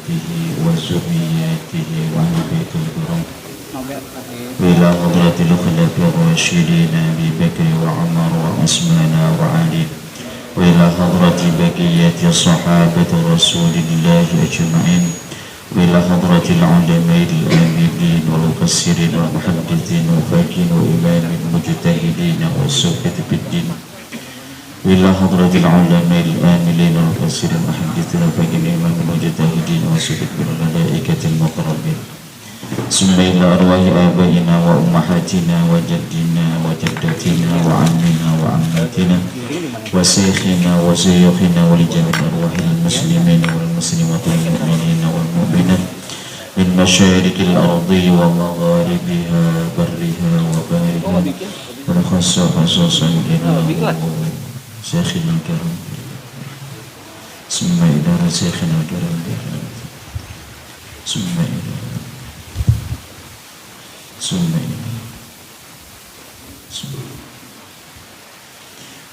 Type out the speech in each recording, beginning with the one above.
وذريته وذرياته وأهل بيت الكرام إلى حضرة الخلفاء الراشدين أبي بكر وعمر وعثمان وعلي وإلى حضرة بقية صحابة رسول الله أجمعين وإلى حضرة العلماء الآمنين والمفسرين والمحدثين وفاكين وإمام المجتهدين والسوكة بالدين وإلى حضرة العلماء الآمنين والمفسرين والمحدثين وفاكين وإمام المجتهدين والسوكة بالملائكة المقربين ثم إلى أرواح آبائنا وأمهاتنا وجدنا وجدتنا وعمنا وعماتنا وشيخنا وشيوخنا ولجميع أرواح المسلمين والمسلمات والمؤمنين والمؤمنات من مشارق الأرض ومغاربها برها وبحرها ونخص خصوصا إلى شيخنا الكريم ثم إلى شيخنا الكريم ثم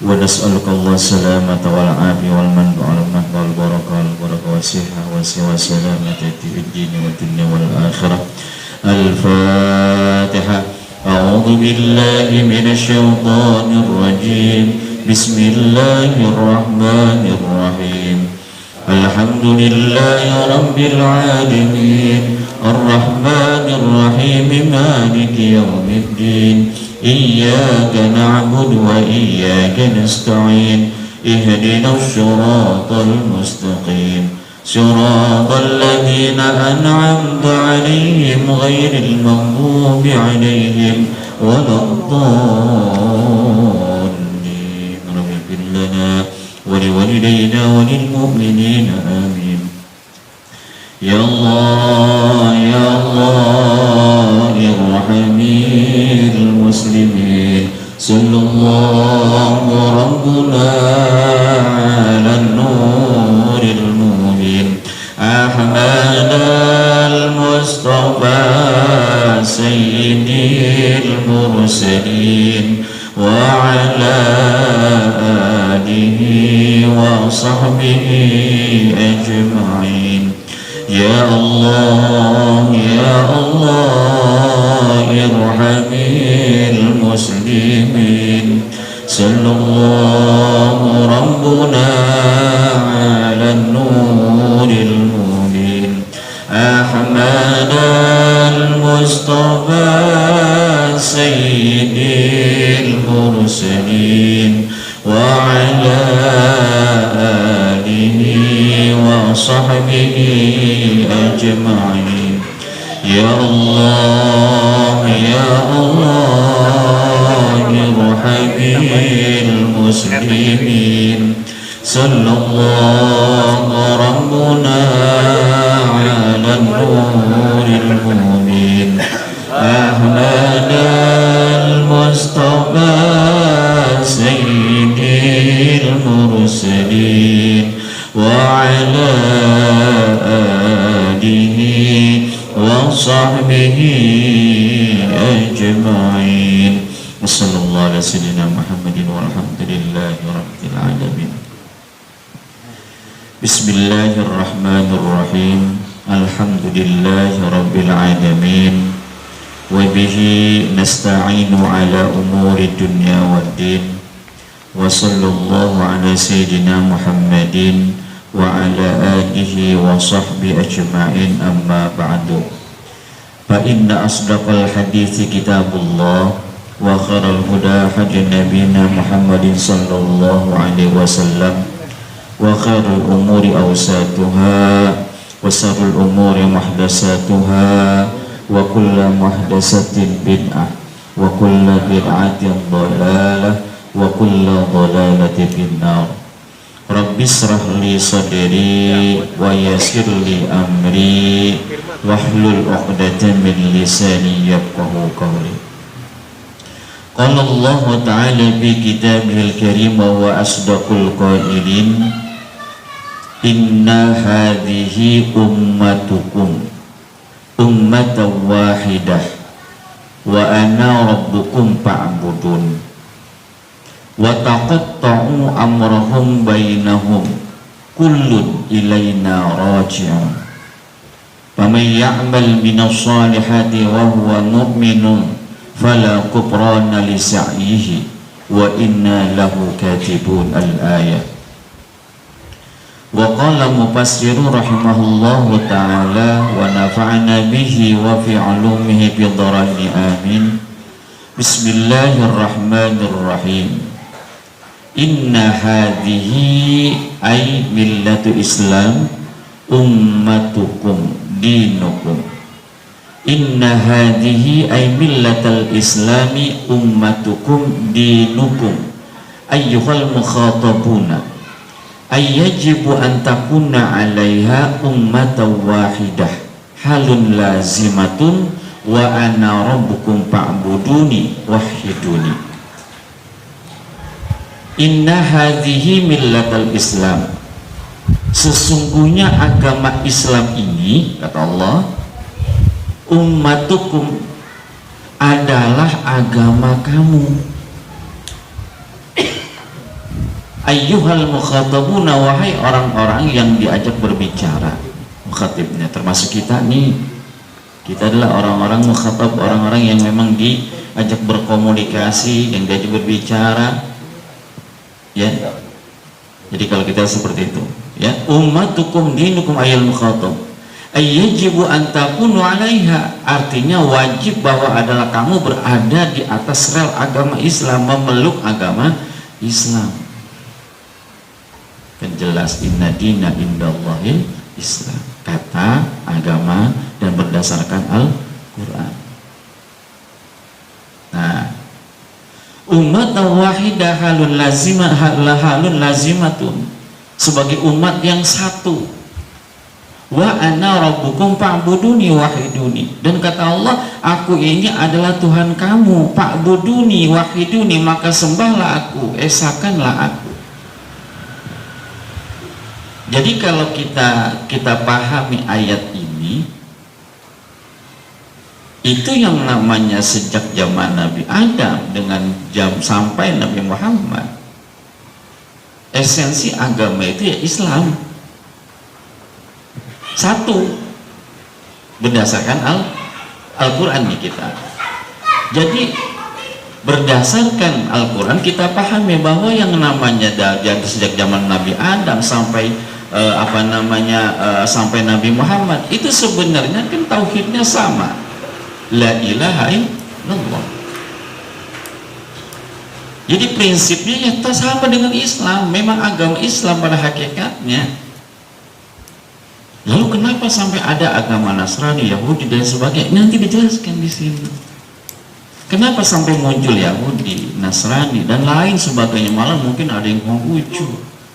ونسألك الله السلامة والعافية والمنفعة والبركة والصحة والسلامة في الدين والدنيا والآخرة. الفاتحة. أعوذ بالله من الشيطان الرجيم. بسم الله الرحمن الرحيم. الحمد لله رب العالمين الرحمن الرحيم مالك يوم الدين إياك نعبد وإياك نستعين اهدنا الصراط المستقيم صراط الذين أنعمت عليهم غير المغضوب عليهم ولا الضالين. رب اغفر لنا ولوالدينا وللمؤمنين آمين. يا الله يا الله ارحمي المسلمين. صلى الله ربنا على النور المبين أحمد المصطفى سيد المرسلين وعلى آله وصحبه أجمعين. يا الله يا الله ارحمي المسلمين. صلى الله ربنا على النور المبين أحمد المصطفى سيد المرسلين وعلى آله وصحبه أجمعين. يا الله يا الله ارحمي المسلمين. صلى الله ربنا على النور المبين أحمد المصطفى سيد المرسلين وعلى آله وصحبه أجمعين. وصلى الله على سيدنا محمد والحمد لله رب العالمين. بسم الله الرحمن الرحيم. الحمد لله رب العالمين وبه نستعين على أمور الدنيا والدين. وصلى الله على سيدنا محمد وعلى آله وصحبه أجمعين. أما بعد فإن أصدق الحديث كتاب الله وخير الهدى هدي نبينا محمد صلى الله عليه وسلم وخير الأمور أوساطها وشر الأمور محدثاتها وكل محدثة بدعة وكل بدعة ضلالة وكل ضلالة في النار. Rabbi israh li sadri wa yassir li amri wahlul 'uqdatam min lisani yafqahu qawli. Qala Allah ta'ala fi kitabihil karim wa asdaqul qailin inna hadhihi ummatukum ummatan wahidah wa ana rabbukum fa'budun. Wa taqatta'u amrahum bainahum kullun ilaina raji'un. faman ya'mal minas salihati wa huwa mu'minun fala kufrana li sa'yihi wa inna lahu katibun. Al-ayah. Wa qala mufassirun rahimahullahu ta'ala wa nafa'ana bihi wa fi 'ulumihi bi dharani amin. Bismillahirrahmanirrahim. Inna hadhihi ay millatu Islam ummatukum dinukum. Inna hadhihi ay millatal islami ummatukum dinukum ayyuhal mukhatabuna ay yajibu an takuna 'alaiha ummatan wahidah halun lazimatun wa ana rabbukum fa'buduni wahiduni. Inna hadhihi millatal Islam, sesungguhnya agama Islam ini, kata Allah, ummatukum adalah agama kamu. Ayyuhal mukhatabuna, wahai orang-orang yang diajak berbicara. Mukhatibnya termasuk kita nih. Kita adalah orang-orang mukhatab, orang-orang yang memang diajak berkomunikasi, yang diajak berbicara. Ya, jadi kalau kita seperti itu, ya, ummatukum dinukum ayal mukhatab ayyajibu an takunu 'alaiha, artinya wajib bahwa adalah kamu berada di atas rel agama Islam, memeluk agama Islam. Kan jelas inna dina indallahil Islam, kata agama dan berdasarkan Al-Qur'an. Nah, umat wahidah halun lazimatun, sebagai umat yang satu. Wa ana rabbukum fa'buduni wahiduni, dan kata Allah, aku ini adalah Tuhan kamu, fa'buduni wahiduni, maka sembahlah aku, esakanlah aku. Jadi kalau kita pahami ayat ini, itu yang namanya sejak zaman Nabi Adam dengan sampai Nabi Muhammad, esensi agama itu ya Islam, satu, berdasarkan Al-Quran nih kita. Jadi berdasarkan Al-Quran kita pahami bahwa yang namanya sejak zaman Nabi Adam sampai sampai Nabi Muhammad itu sebenarnya kan tauhidnya sama. La ilaha illallah. Jadi prinsipnya ya sama dengan Islam, memang agama Islam pada hakikatnya. Lalu kenapa sampai ada agama Nasrani, Yahudi dan sebagainya? Nanti dijelaskan di sini. Kenapa sampai muncul Yahudi, Nasrani dan lain sebagainya? Malah mungkin ada yang Konghucu.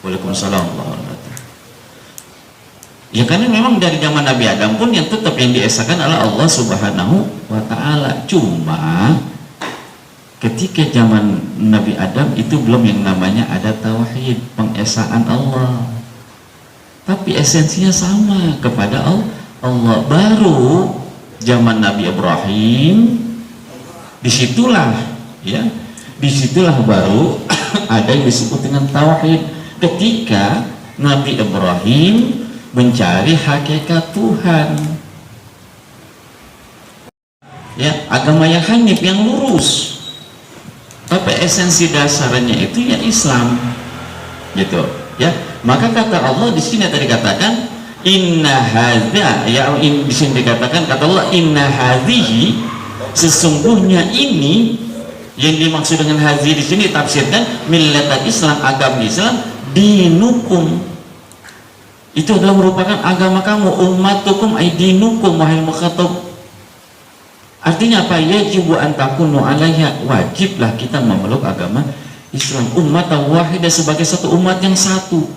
Waalaikumsalam warahmatullahi wabarakatuh. Ya karena memang dari zaman Nabi Adam pun yang tetap yang diesakan adalah Allah Subhanahu wa ta'ala. Cuma ketika zaman Nabi Adam itu belum yang namanya ada tauhid, pengesaan Allah, tapi esensinya sama kepada Allah. Baru zaman Nabi Ibrahim, disitulah baru ada yang disebut dengan tauhid, ketika Nabi Ibrahim mencari hakikat Tuhan, ya, agama yang hanif, yang lurus, tapi esensi dasarnya itu ya Islam, gitu, ya. Maka kata Allah di sini tadi katakan inna hadza, ya, di sini dikatakan kata Allah inna hadhihi, sesungguhnya ini, yang dimaksud dengan hadzi di sini tafsirkan millat Islam, agama Islam, dinukum, itu adalah merupakan agama kamu, ummatukum ay dinukum wahai mukhatab. Artinya apa? Yajibu an takunu 'alaiha, wajiblah kita memeluk agama Islam, ummatan wahidah, sebagai satu umat yang satu.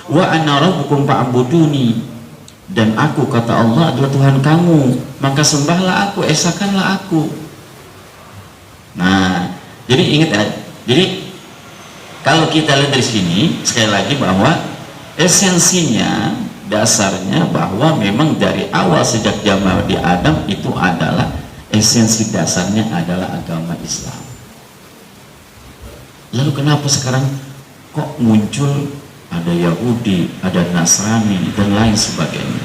Wa ana rabbukum fa'buduni, dan aku, kata Allah, adalah Tuhan kamu, maka sembahlah aku, esakanlah aku. Nah, jadi ingat ya. Jadi kalau kita lihat dari sini sekali lagi bahwa esensinya, dasarnya bahwa memang dari awal sejak zaman di Adam itu adalah esensi dasarnya adalah agama Islam. Lalu kenapa sekarang kok muncul ada Yahudi, ada Nasrani dan lain sebagainya?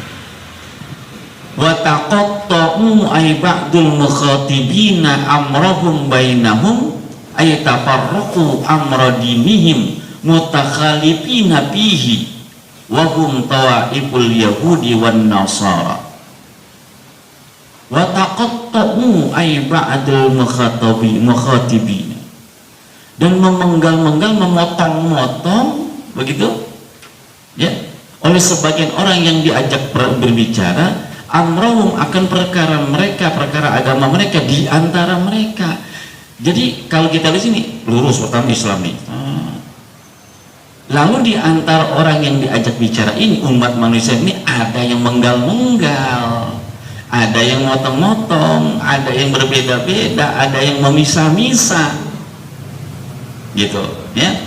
wa taqatta'u ay ba'dul mukhatibina amrahum bainahum ay tafarraqu amra dinihim mutakhalifina fihi wa hum tawaiful yahudi wan nasara. Wa taqatta'u ay ba'dul mukhatibina, dan memenggal-menggal, memotong-motong begitu ya oleh sebagian orang yang diajak berbicara, amrahum akan perkara mereka, perkara agama mereka di antara mereka. Jadi kalau kita di sini lurus pertama Islam nih. Lalu di antara orang yang diajak bicara ini, umat manusia ini, ada yang menggal-menggal, ada yang motong-motong, ada yang berbeda-beda, ada yang memisah-misah, gitu, ya.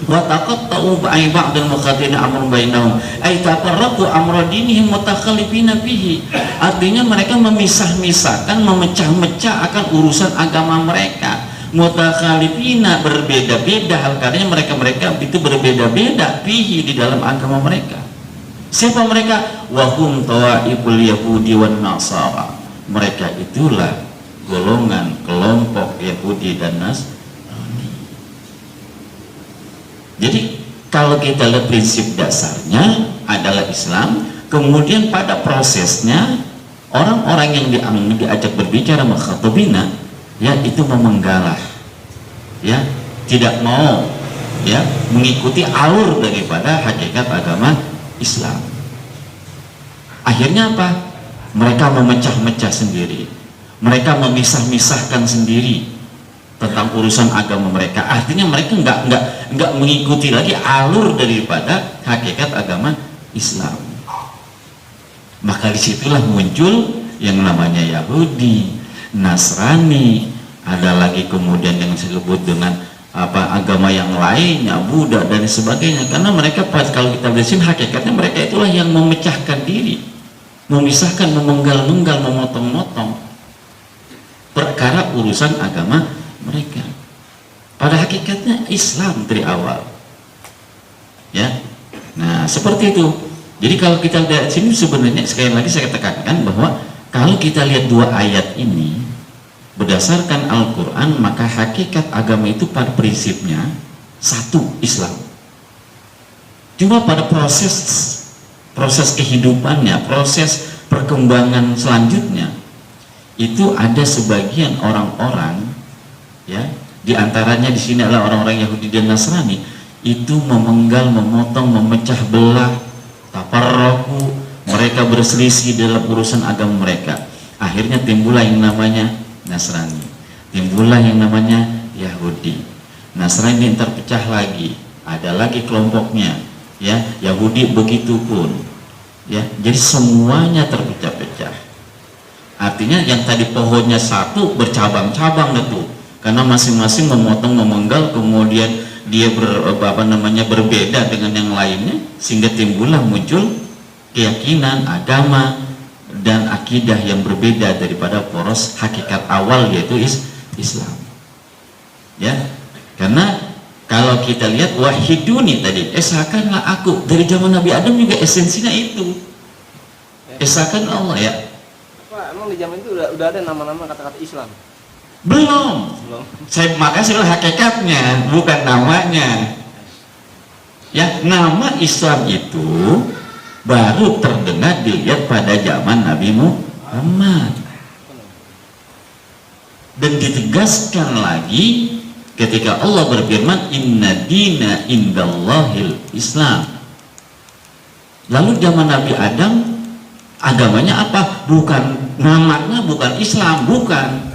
Wa taqatta'u ay ba'dul mukhatina amrun bainahum ay tafarraqu amra dinihim mutakhalifina fihi. Artinya mereka memisah-misahkan, memecah-mecah akan urusan agama mereka. Mutakhalifina, berbeda-beda, hal karena mereka itu berbeda-beda fihi, di dalam agama mereka. Siapa mereka? Wahum tawaiful yahudi wan nasara. Mereka itulah golongan kelompok Yahudi dan Nasrani. Jadi kalau kita lihat prinsip dasarnya adalah Islam, kemudian pada prosesnya orang-orang yang diajak berbicara mukhatabina, ya itu memenggalah, ya tidak mau ya mengikuti alur daripada hakikat agama Islam. Akhirnya apa? Mereka memecah-mecah sendiri, mereka memisah-misahkan sendiri tentang urusan agama mereka. Artinya mereka nggak mengikuti lagi alur daripada hakikat agama Islam. Maka disitulah muncul yang namanya Yahudi, Nasrani, ada lagi kemudian yang disebut dengan agama yang lainnya, Buddha dan sebagainya. Karena mereka kalau kita lihat hakikatnya mereka itulah yang memecahkan diri, memisahkan, memenggal-menggal, memotong-motong perkara urusan agama mereka. Pada hakikatnya Islam dari awal, ya. Nah seperti itu. Jadi kalau kita lihat sini sebenarnya sekali lagi saya tekankan bahwa kalau kita lihat dua ayat ini berdasarkan Al-Quran, maka hakikat agama itu pada prinsipnya satu, Islam. Cuma pada proses kehidupannya, proses perkembangan selanjutnya, itu ada sebagian orang-orang, ya, diantaranya di sini adalah orang-orang Yahudi dan Nasrani, itu memenggal, memotong, memecah belah, tafarraqu, mereka berselisih dalam urusan agama mereka. Akhirnya timbullah yang namanya Nasrani, timbullah yang namanya Yahudi. Nasrani terpecah lagi, ada lagi kelompoknya, ya, Yahudi begitu pun, ya. Jadi semuanya terpecah-pecah. Artinya yang tadi pohonnya satu bercabang-cabang itu, karena masing-masing memotong, memenggal, kemudian dia berbeda dengan yang lainnya, sehingga timbullah muncul keyakinan, agama dan akidah yang berbeda daripada poros hakikat awal, yaitu Islam, ya. Karena kalau kita lihat wahiduni tadi, esakanlah aku, dari zaman Nabi Adam juga esensinya itu, esakan Allah, ya. Pak, emang di zaman itu udah ada nama-nama kata-kata Islam? Belum. Makanya saya bilang hakikatnya, bukan namanya. Ya, nama Islam itu baru terdengar dilihat pada zaman Nabi Muhammad, dan ditegaskan lagi ketika Allah berfirman inna dina indallahil Islam. Lalu zaman Nabi Adam agamanya apa? Bukan, namanya bukan Islam, bukan,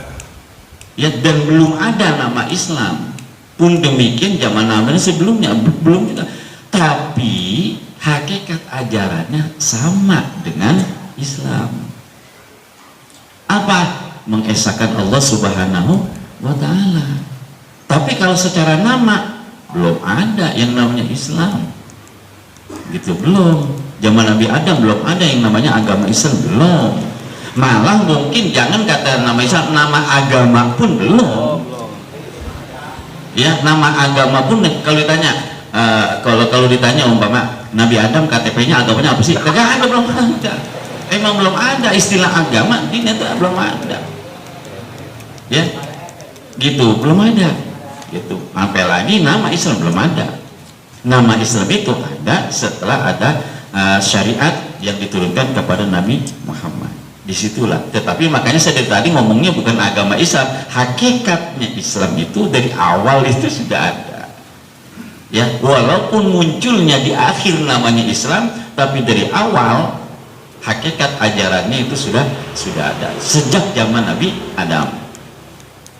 ya, dan belum ada nama Islam pun demikian zaman Nabi sebelumnya belum juga, tapi hakikat ajarannya sama dengan Islam. Apa? Mengesahkan Allah Subhanahu wa ta'ala. Tapi kalau secara nama belum ada yang namanya Islam, gitu, belum. Zaman Nabi Adam belum ada yang namanya agama Islam, belum. Malah mungkin jangan kata nama Islam, nama agama pun belum. Ya, nama agama pun kalau ditanya, kalau ditanya umpama Nabi Adam KTP-nya agamanya apa sih? Kagak ada, belum ada. Emang belum ada istilah agama, ini itu belum ada. Ya, gitu, belum ada. Gitu. Apalagi nama Islam belum ada. Nama Islam itu ada setelah ada syariat yang diturunkan kepada Nabi Muhammad. Disitulah. Tetapi makanya saya dari tadi ngomongnya bukan agama Islam, hakikatnya Islam itu dari awal itu sudah ada. Ya, walaupun munculnya di akhir namanya Islam, tapi dari awal hakikat ajarannya itu sudah ada sejak zaman Nabi Adam.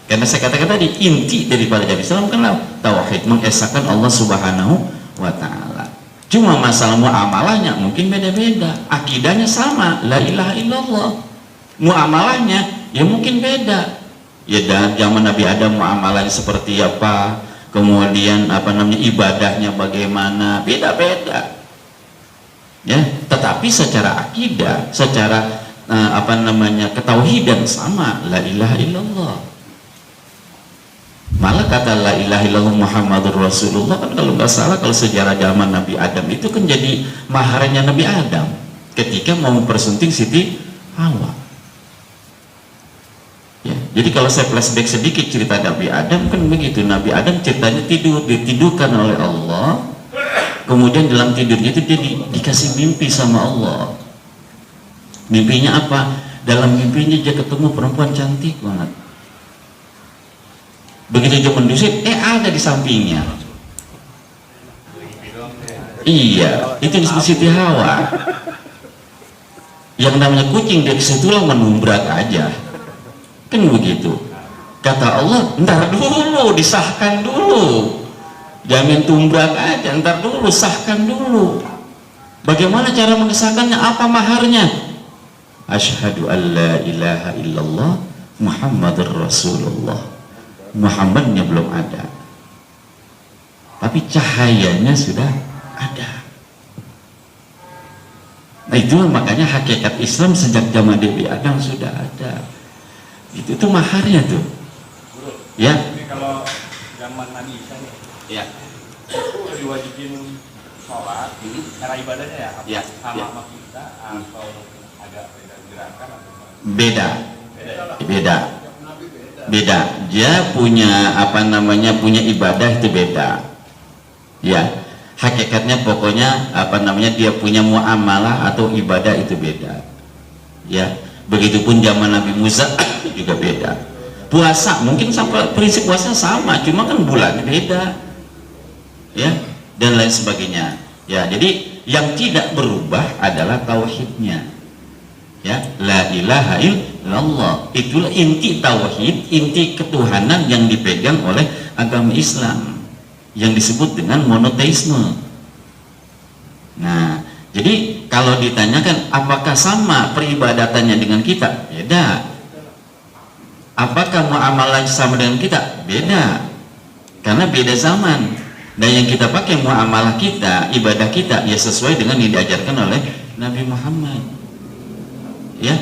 Karena saya katakan tadi inti daripada Islam kan tauhid, mengesahkan Allah Subhanahu wa taala. Cuma masalah muamalahnya mungkin beda-beda, akidahnya sama, la ilaha illallah. Muamalahnya ya mungkin beda. Ya dan zaman Nabi Adam muamalahnya seperti apa, kemudian ibadahnya bagaimana, beda-beda. Ya, tetapi secara akidah, secara ketauhidan sama, la ilaha illallah. Malah kata la ilaha illallah Muhammadur Rasulullah kan kalau nggak salah, kalau sejarah zaman Nabi Adam itu kan jadi maharnya Nabi Adam ketika mau mempersunting Siti Hawa. Ya, jadi kalau saya flashback sedikit cerita Nabi Adam kan begitu. Nabi Adam ceritanya ditidurkan oleh Allah, kemudian dalam tidurnya itu dia dikasih mimpi sama Allah. Mimpinya apa? Dalam mimpinya dia ketemu perempuan cantik banget. Begitu dia mendusik, ada di sampingnya. Iya, itu di Siti Hawa. Yang namanya kucing dia disitulah menumbrak aja. Kan begitu. Kata Allah, ntar dulu, disahkan dulu. Jangan tumbrak aja, ntar dulu, sahkan dulu. Bagaimana cara mengesahkannya? Apa maharnya? Asyhadu an la ilaha illallah Muhammadur Rasulullah. Muhammadnya belum ada, tapi cahayanya sudah ada. Nah itulah makanya hakikat Islam sejak zaman Nabi Adam sudah ada. Itu maharnya tuh. Ya. Jadi kalau zaman Nabi Isa ya, itu diwajibin sholat, cara ibadahnya ya, Ya, sama kita atau agak beda gerakan atau beda. Dia punya punya ibadah itu beda. Ya, hakikatnya pokoknya dia punya muamalah atau ibadah itu beda. Ya, begitupun zaman Nabi Musa juga beda. Puasa mungkin sampai prinsip puasa sama, cuma kan bulannya beda. Ya, dan lain sebagainya. Ya, jadi yang tidak berubah adalah tauhidnya. Ya, la ilaha illallah, itulah inti tauhid, inti ketuhanan yang dipegang oleh agama Islam yang disebut dengan monoteisme. Nah, jadi kalau ditanyakan apakah sama peribadatannya dengan kita, beda. Apakah muamalah sama dengan kita, beda, karena beda zaman. Dan yang kita pakai muamalah kita, ibadah kita ya sesuai dengan yang diajarkan oleh Nabi Muhammad. Ya,